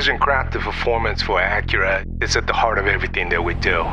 Precision crafted performance for Acura is at the heart of everything that we do.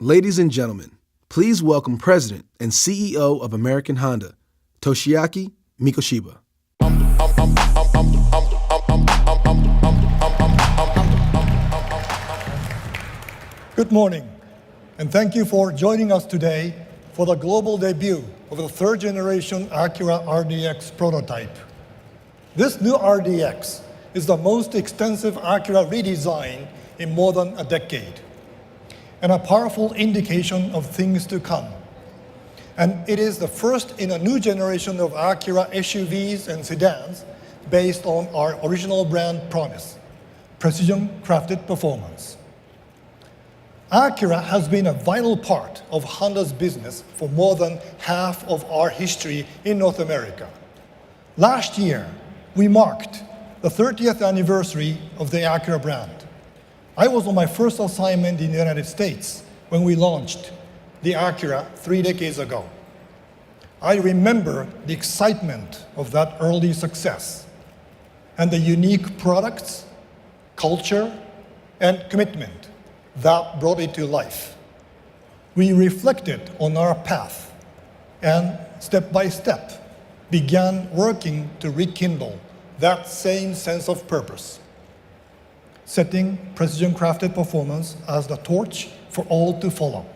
Ladies and gentlemen, please welcome President and CEO of American Honda, Toshiaki Mikoshiba. Good morning, and thank you for joining us today for the global debut of the third generation Acura RDX Prototype. This new RDX is the most extensive Acura redesign in more than a decade, and a powerful indication of things to come. And it is the first in a new generation of Acura SUVs and sedans based on our original brand promise, precision crafted performance. Acura has been a vital part of Honda's business for more than half of our history in North America. Last year, we marked the 30th anniversary of the Acura brand. I was on my first assignment in the United States when we launched the Acura 3 decades ago. I remember the excitement of that early success and the unique products, culture, and commitment that brought it to life. We reflected on our path and step by step began working to rekindle that same sense of purpose, setting precision crafted performance as the torch for all to follow.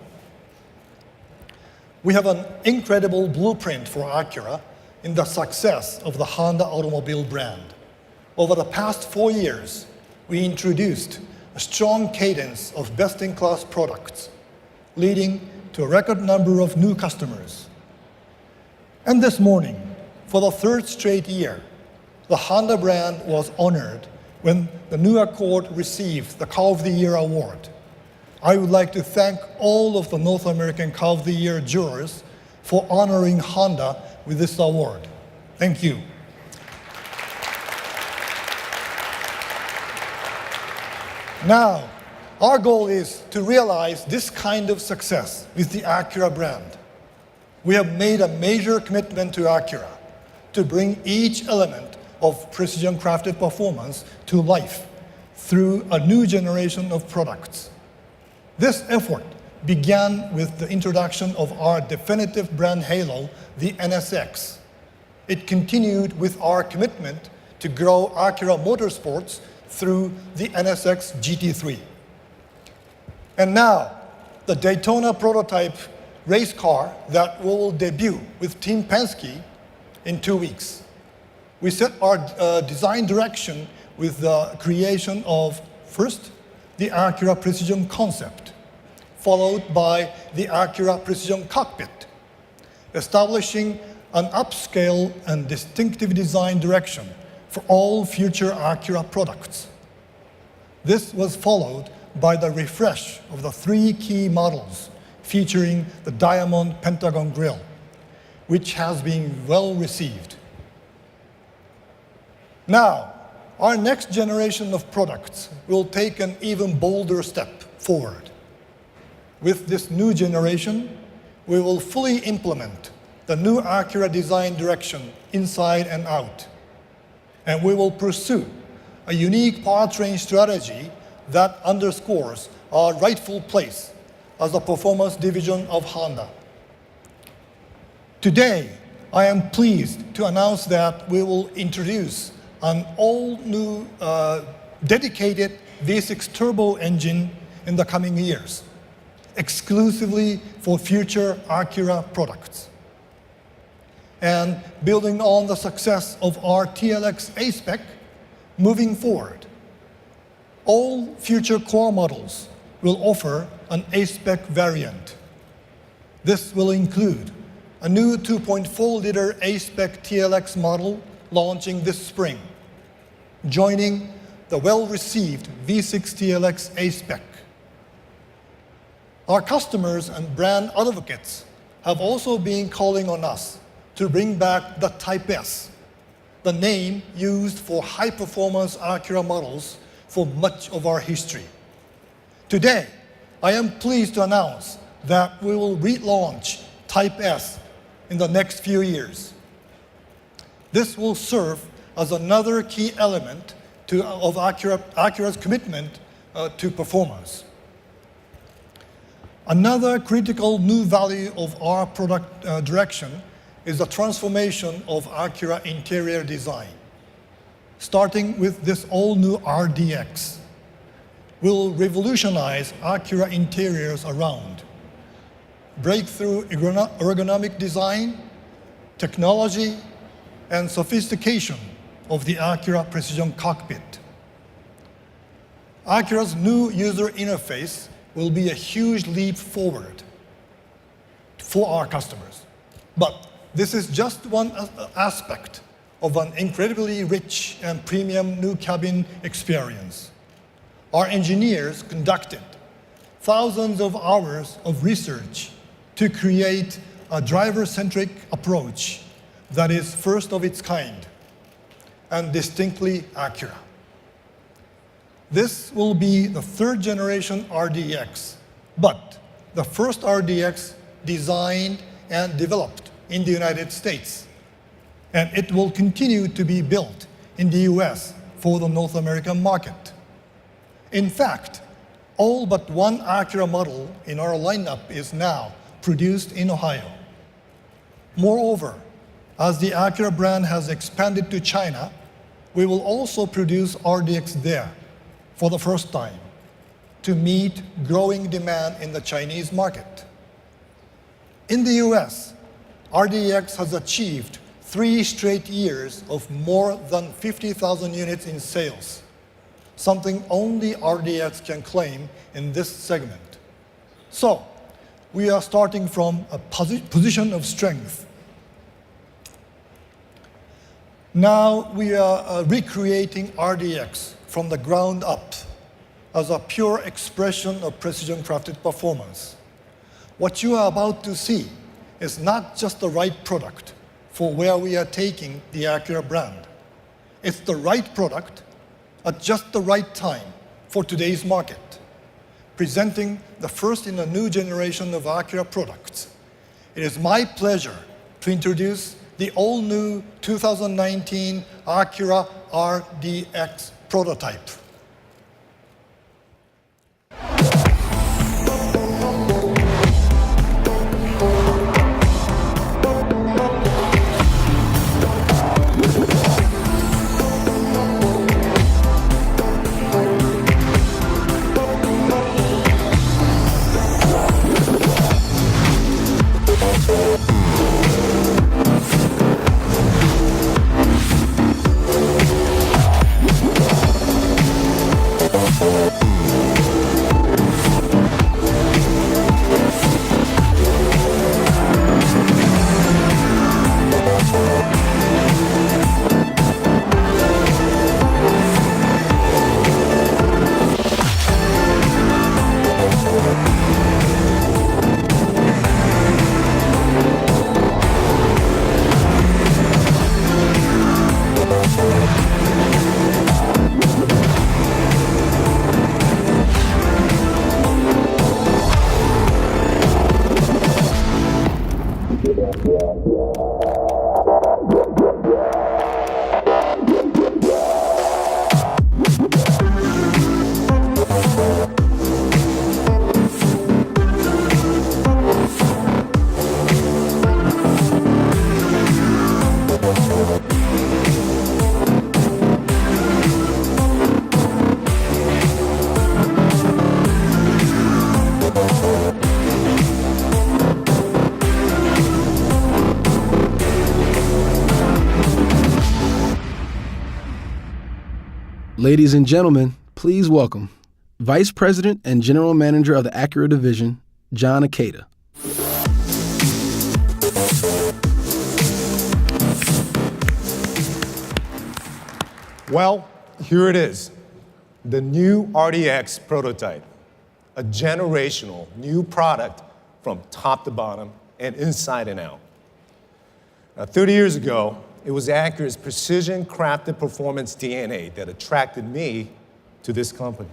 We have an incredible blueprint for Acura in the success of the Honda automobile brand. Over the past 4 years, we introduced a strong cadence of best-in-class products, leading to a record number of new customers. And this morning, for the third straight year, the Honda brand was honored when the new Accord received the Car of the Year award. I would like to thank all of the North American Car of the Year jurors for honoring Honda with this award. Thank you. Now, our goal is to realize this kind of success with the Acura brand. We have made a major commitment to Acura to bring each element of precision crafted performance to life through a new generation of products. This effort began with the introduction of our definitive brand halo, the NSX. It continued with our commitment to grow Acura Motorsports through the NSX GT3. And now, the Daytona prototype race car that will debut with Team Penske in 2 weeks. We set our design direction with the creation of, first, the Acura Precision Concept, followed by the Acura Precision Cockpit, establishing an upscale and distinctive design direction for all future Acura products. This was followed by the refresh of the 3 key models featuring the Diamond Pentagon grille, which has been well received. Now, our next generation of products will take an even bolder step forward. With this new generation, we will fully implement the new Acura design direction inside and out. And we will pursue a unique powertrain strategy that underscores our rightful place as a performance division of Honda. Today, I am pleased to announce that we will introduce an all-new dedicated V6 turbo engine in the coming years, exclusively for future Acura products. And building on the success of our TLX A-Spec, moving forward, all future core models will offer an A-Spec variant. This will include a new 2.4-liter A-Spec TLX model launching this spring, joining the well-received V6 TLX A-Spec. Our customers and brand advocates have also been calling on us to bring back the Type S, the name used for high-performance Acura models for much of our history. Today, I am pleased to announce that we will relaunch Type S in the next few years. This will serve as another key element of Acura's commitment to performance. Another critical new value of our product direction is the transformation of Acura interior design. Starting with this all-new RDX, we'll revolutionize Acura interiors around breakthrough ergonomic design, technology, and sophistication of the Acura Precision Cockpit. Acura's new user interface will be a huge leap forward for our customers. But this is just one aspect of an incredibly rich and premium new cabin experience. Our engineers conducted thousands of hours of research to create a driver-centric approach that is first of its kind and distinctly Acura. This will be the third generation RDX, but the first RDX designed and developed in the United States, and it will continue to be built in the US for the North American market. In fact, all but one Acura model in our lineup is now produced in Ohio. Moreover, as the Acura brand has expanded to China, we will also produce RDX there for the first time to meet growing demand in the Chinese market. In the US, RDX has achieved 3 straight years of more than 50,000 units in sales, something only RDX can claim in this segment. So, we are starting from a position of strength. Now we are recreating RDX from the ground up as a pure expression of precision-crafted performance. What you are about to see is not just the right product for where we are taking the Acura brand. It's the right product at just the right time for today's market, presenting the first in a new generation of Acura products. It is my pleasure to introduce the all-new 2019 Acura RDX Prototype. Ladies and gentlemen, please welcome Vice President and General Manager of the Acura Division, John Akeda. Well, here it is, the new RDX Prototype, a generational new product from top to bottom and inside and out. Now, 30 years ago, it was Acura's precision-crafted performance DNA that attracted me to this company.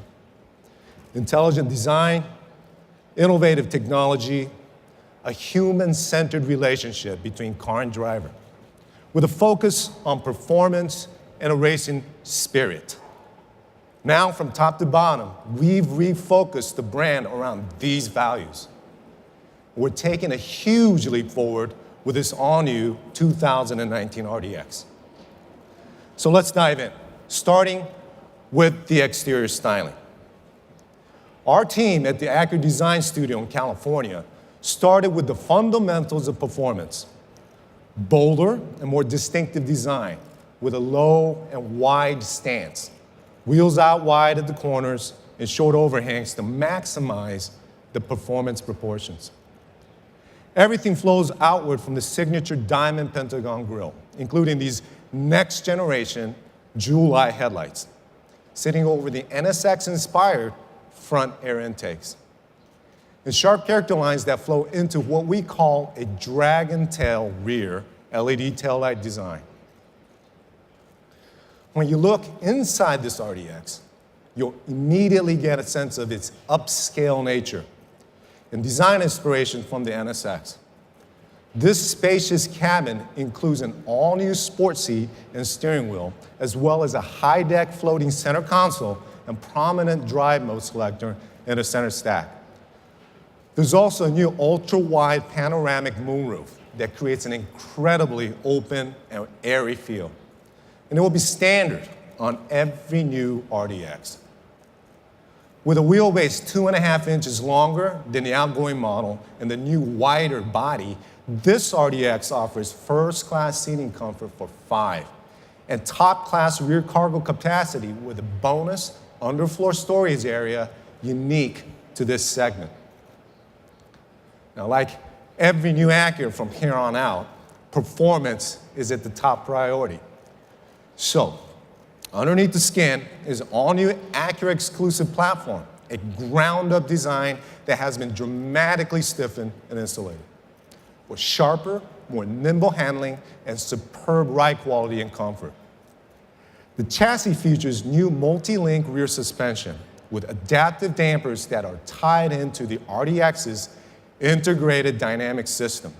Intelligent design, innovative technology, a human-centered relationship between car and driver, with a focus on performance and a racing spirit. Now, from top to bottom, we've refocused the brand around these values. We're taking a huge leap forward with this all-new 2019 RDX. So let's dive in, starting with the exterior styling. Our team at the Acura Design Studio in California started with the fundamentals of performance: bolder and more distinctive design with a low and wide stance, wheels out wide at the corners and short overhangs to maximize the performance proportions. Everything flows outward from the signature diamond pentagon grille, including these next-generation jewel-eye headlights, sitting over the NSX-inspired front air intakes, and sharp character lines that flow into what we call a dragon tail rear LED taillight design. When you look inside this RDX, you'll immediately get a sense of its upscale nature and design inspiration from the NSX. This spacious cabin includes an all-new sport seat and steering wheel, as well as a high-deck floating center console and prominent drive mode selector in the center stack. There's also a new ultra-wide panoramic moonroof that creates an incredibly open and airy feel. And it will be standard on every new RDX. With a wheelbase 2.5 inches longer than the outgoing model and the new wider body, this RDX offers first-class seating comfort for 5 and top-class rear cargo capacity with a bonus underfloor storage area unique to this segment. Now, like every new Acura from here on out, performance is at the top priority. So, underneath the skin is an all-new Acura exclusive platform, a ground-up design that has been dramatically stiffened and insulated, with sharper, more nimble handling and superb ride quality and comfort. The chassis features new multi-link rear suspension with adaptive dampers that are tied into the RDX's integrated dynamic system,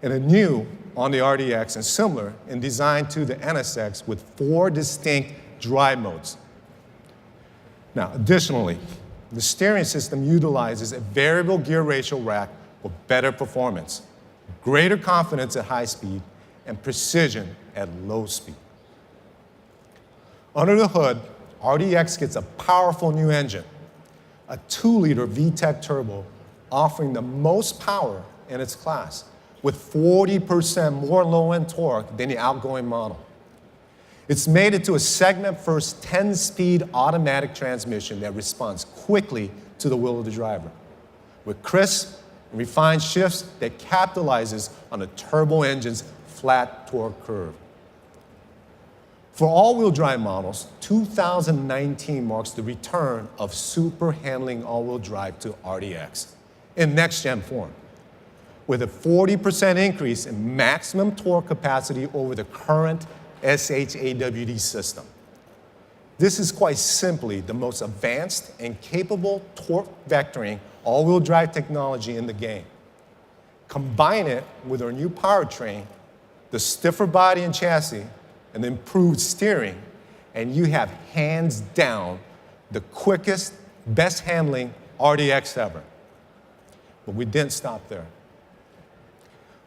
and a new on the RDX and similar in design to the NSX with 4 distinct drive modes. Now, additionally, the steering system utilizes a variable gear ratio rack for better performance, greater confidence at high speed, and precision at low speed. Under the hood, RDX gets a powerful new engine, a 2-liter VTEC turbo offering the most power in its class, with 40% more low-end torque than the outgoing model. It's made it to a segment-first 10-speed automatic transmission that responds quickly to the will of the driver, with crisp and refined shifts that capitalizes on the turbo engine's flat torque curve. For all-wheel drive models, 2019 marks the return of super handling all-wheel drive to RDX in next-gen form, with a 40% increase in maximum torque capacity over the current SHAWD system. This is quite simply the most advanced and capable torque vectoring all-wheel drive technology in the game. Combine it with our new powertrain, the stiffer body and chassis, and improved steering, and you have hands down the quickest, best handling RDX ever. But we didn't stop there.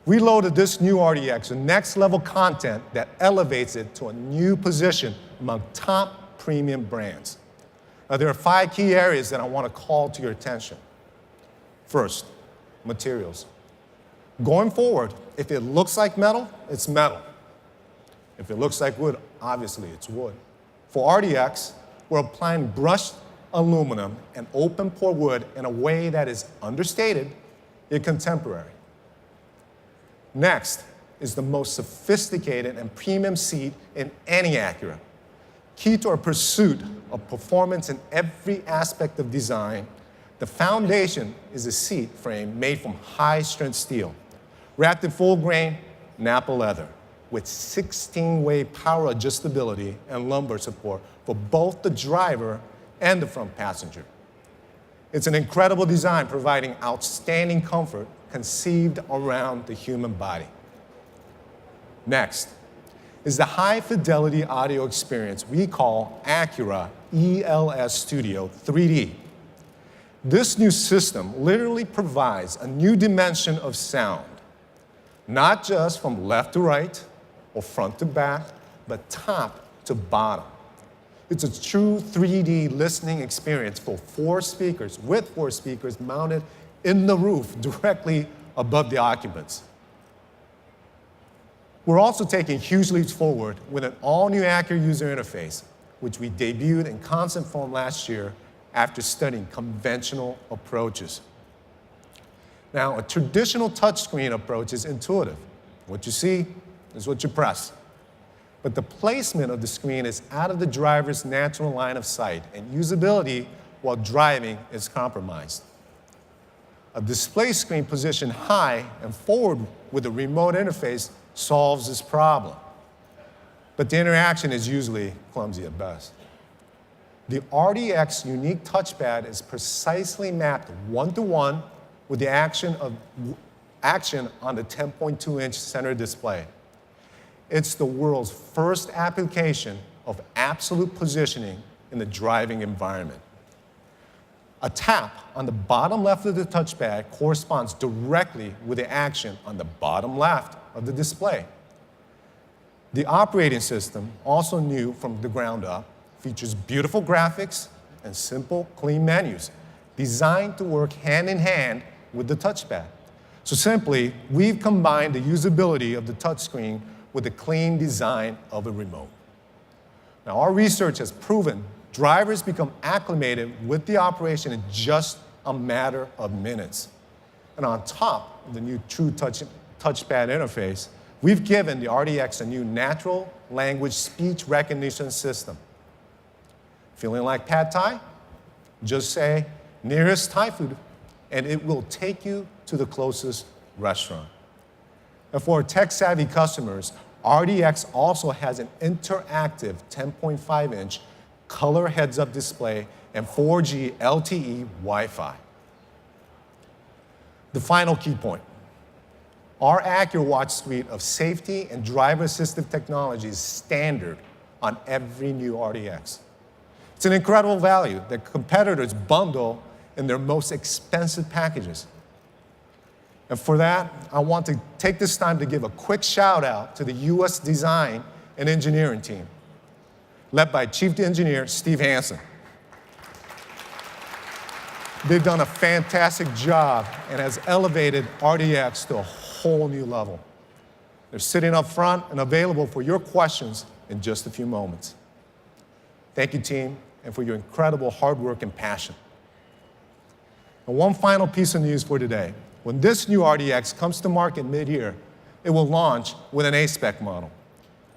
We loaded this new RDX with next level content that elevates it to a new position among top premium brands. Now, there are 5 key areas that I want to call to your attention. First, materials. Going forward, if it looks like metal, it's metal. If it looks like wood, obviously it's wood. For RDX, we're applying brushed aluminum, and open-pore wood in a way that is understated yet contemporary. Next is the most sophisticated and premium seat in any Acura. Key to our pursuit of performance in every aspect of design, the foundation is a seat frame made from high-strength steel, wrapped in full-grain Napa leather, with 16-way power adjustability and lumbar support for both the driver and the front passenger. It's an incredible design providing outstanding comfort conceived around the human body. Next is the high-fidelity audio experience we call Acura ELS Studio 3D. This new system literally provides a new dimension of sound, not just from left to right or front to back, but top to bottom. It's a true 3D listening experience for with four speakers mounted in the roof directly above the occupants. We're also taking huge leaps forward with an all-new Acura user interface, which we debuted in concept form last year after studying conventional approaches. Now, a traditional touchscreen approach is intuitive. What you see is what you press. But the placement of the screen is out of the driver's natural line of sight, and usability while driving is compromised. A display screen positioned high and forward with a remote interface solves this problem. But the interaction is usually clumsy at best. The RDX unique touchpad is precisely mapped one-to-one with the action on the 10.2-inch center display. It's the world's first application of absolute positioning in the driving environment. A tap on the bottom left of the touchpad corresponds directly with the action on the bottom left of the display. The operating system, also new from the ground up, features beautiful graphics and simple, clean menus designed to work hand in hand with the touchpad. So simply, we've combined the usability of the touchscreen with the clean design of a remote. Now, our research has proven drivers become acclimated with the operation in just a matter of minutes. And on top of the new true touchpad interface, we've given the RDX a new natural language speech recognition system. Feeling like pad thai? Just say, nearest Thai food, and it will take you to the closest restaurant. And for our tech-savvy customers, RDX also has an interactive 10.5-inch color heads-up display and 4G LTE Wi-Fi. The final key point. Our Acura Watch suite of safety and driver-assistive technology is standard on every new RDX. It's an incredible value that competitors bundle in their most expensive packages. And for that, I want to take this time to give a quick shout out to the US design and engineering team, led by Chief Engineer Steve Hansen. They've done a fantastic job and has elevated RDX to a whole new level. They're sitting up front and available for your questions in just a few moments. Thank you, team, and for your incredible hard work and passion. And one final piece of news for today. When this new RDX comes to market mid-year, it will launch with an A-Spec model.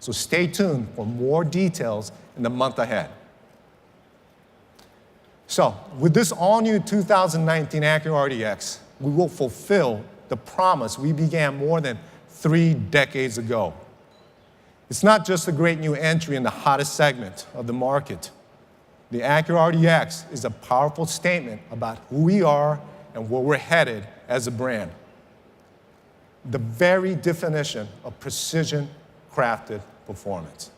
So stay tuned for more details in the month ahead. So with this all-new 2019 Acura RDX, we will fulfill the promise we began more than 3 decades ago. It's not just a great new entry in the hottest segment of the market. The Acura RDX is a powerful statement about who we are and where we're headed as a brand. The very definition of precision-crafted performance.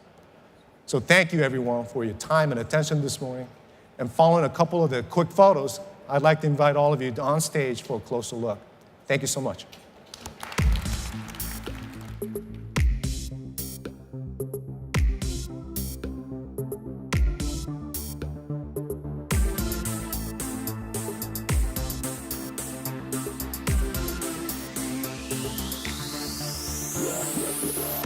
So thank you, everyone, for your time and attention this morning. And following a couple of the quick photos, I'd like to invite all of you on stage for a closer look. Thank you so much. Yeah.